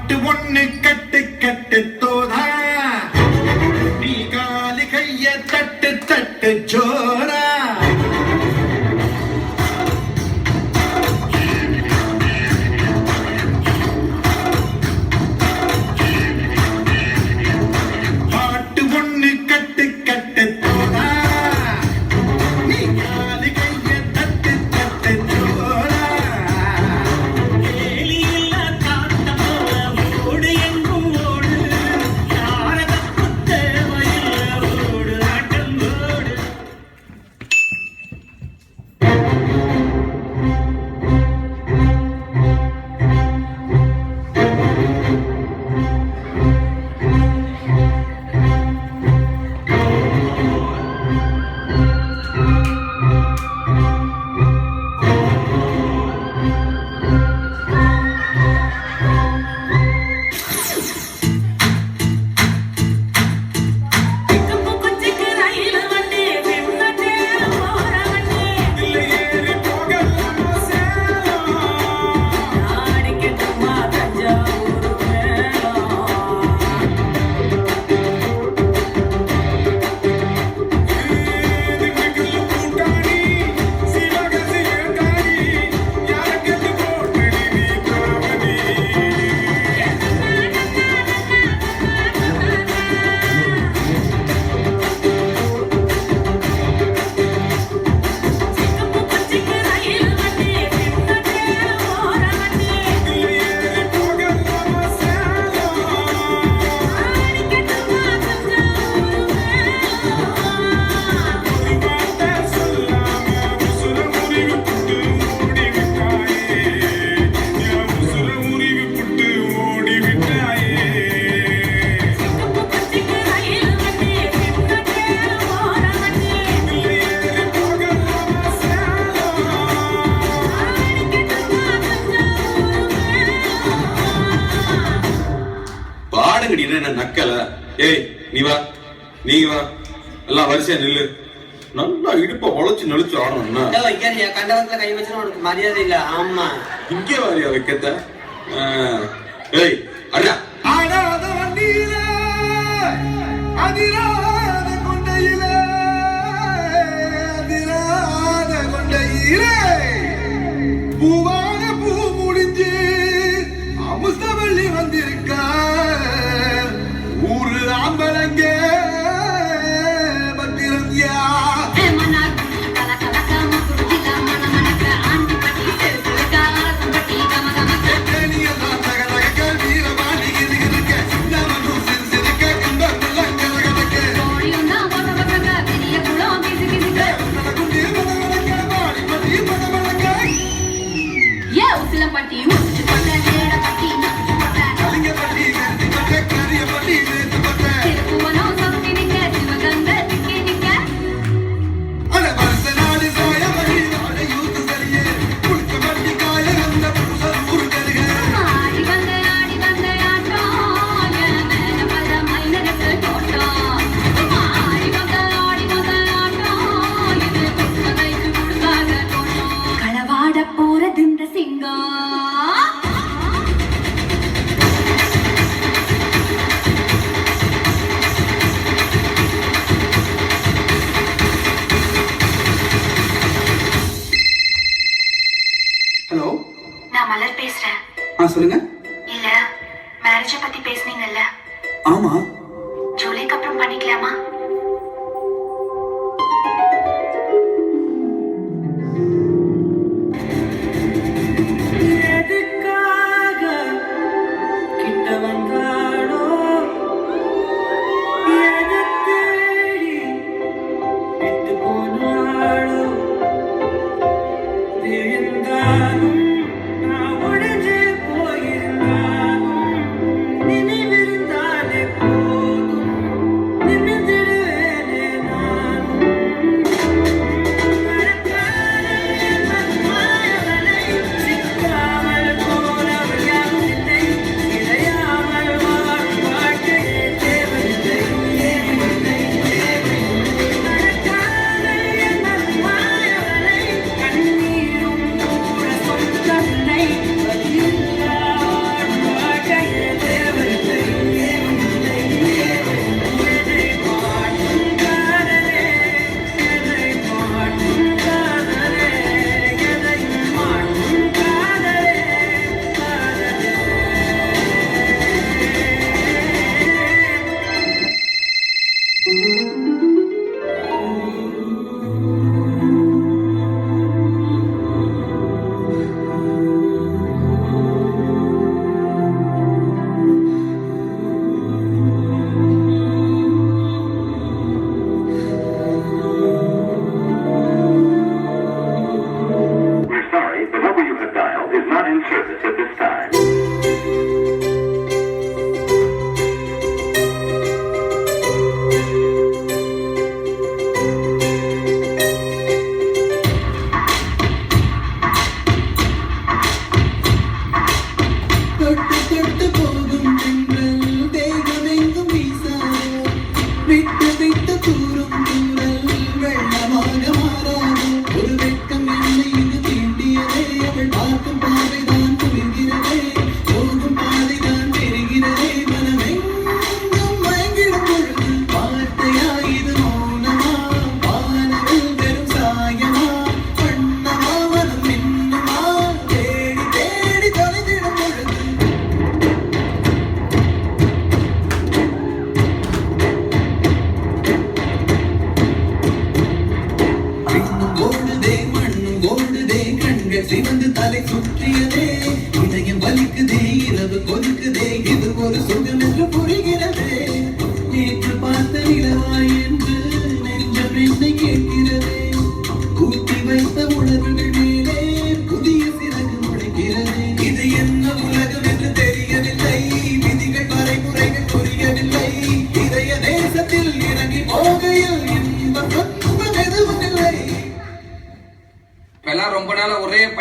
பாட்டு ஒண்ணு கட்டு கட்டு தோதா நீ காலி கைய தட்டு தட்டு ஜோரா நக்கல ஏய் நீ வா எல்லாம் வரிசையா நில்லு நல்லா இடுப்ப உழைச்சு நெளிச்சு ஆடணும்னா கண்டவத்துல கை வச்சு உனக்கு மரியாதை இல்ல. ஆமா இங்கே வாரியா வைக்கத்த ஏய் அடா ஆடாத வண்டியில அதிராத கொண்டையில அதிராத கொண்டையில பூவான பூ முடிஞ்சு அமுசவள்ளி வந்திருக்கா ஊரு ஆம்பளங்க பத்திரந்தியா ஹலோ, நான் மலர் பேசுறேன். சொல்லுங்க. இல்ல மேரேஜ் பத்தி பேசுனீங்கல்ல? ஆமா. ஜூலைக்கு அப்புறம் பண்ணிக்கலாமா? நினைவிருந்தாலே போதும், நினைந்திரு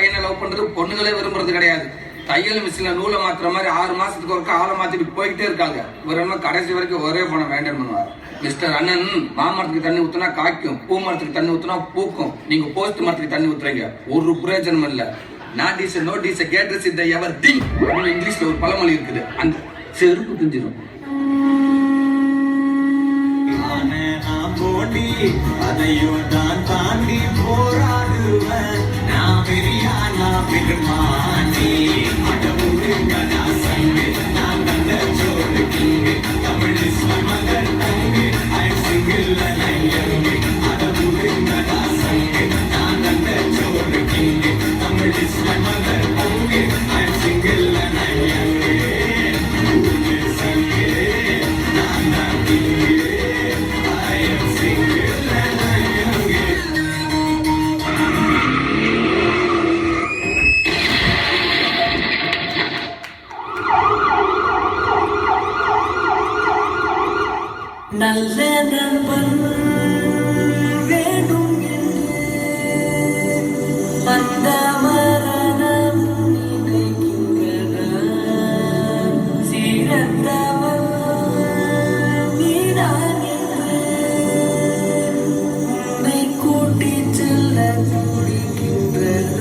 பையனை லவ் பண்றது பொண்ணுங்களே விரும்புறது கிடையாது. தையல் மிஷின்ல நூலை மாத்துற மாதிரி 6 மாசத்துக்கு ஒருக்கா ஆளை மாத்திட்டு போய்கிட்டே இருக்காங்க. இவர் என்ன கடைசி வரைக்கும் ஒரே பொண்ணை மெயின்டைன் பண்ணுவார். மிஸ்டர் அண்ணன், மாமரத்துக்கு தண்ணி ஊத்துனா காய்க்கும், பூ மரத்துக்கு தண்ணி ஊத்துனா பூக்கும். நீங்க போஸ்ட் மரத்துக்கு தண்ணி ஊத்துறீங்க, ஒரு பிரயோஜனம் இல்ல. Not is no this gates in the ever thing. இங்கிலீஷ்ல ஒரு பழமொழி இருக்குது, அந்த செருப்பு பிஞ்சிடும். அதையும் தான் தாண்டி போராடுவேன். நான் பெரியானா பெருமானே அடவுங்க நாசங்கு நான் கண்ட சோறு கிங்கு Tamil is my mother tongue I am single and I am young அடவுங்க நாசங்கு நான் கண்ட சோறு கிங்கு Tamil is my mother tongue I am single and I am young நான் தான் கிங்கு I am single and I am gay. நல்ல நண்பன் வேண்டும் அந்த மரணம் நினைக்கின்றன சீரத்தவன் நீதான் உன்னை கூட்டிச் செல்ல துடிக்கின்றன.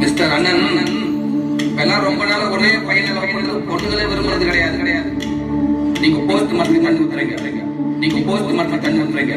மிஸ்டர் அண்ணன், இப்பெல்லாம் ரொம்ப நாள் ஒரே பையனை லவ் பண்றது பொண்ணுங்களே விரும்புறது கிடையாது. நீங்க போஸ்ட் மரத்துக்கு தண்ணி ஊத்துறீங்க, நீங்க போஸ்ட் மரத்துக்கு தண்ணி ஊத்துறீங்க.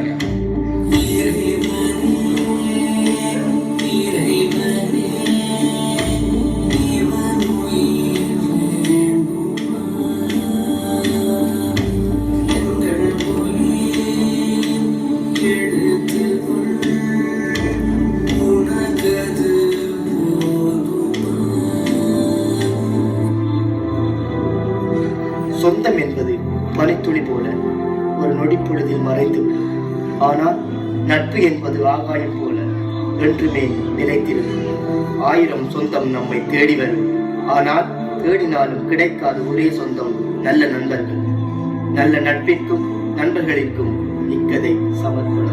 சொந்தம் என்பது பனித்துளி போல ஒரு நொடி பொழுதில் மறைந்துவிடும். ஆனால் நட்பு என்பது ஆகாயம் போல என்றுமே நிலைத்திருக்கும். 1000 சொந்தம் நம்மை தேடி வரும், ஆனால் தேடினாலும் கிடைக்காத ஒரே சொந்தம் நல்ல நண்பர்கள். நல்ல நட்பிற்கும் நண்பர்களுக்கும் இக்கதை சமர்ப்பணம்.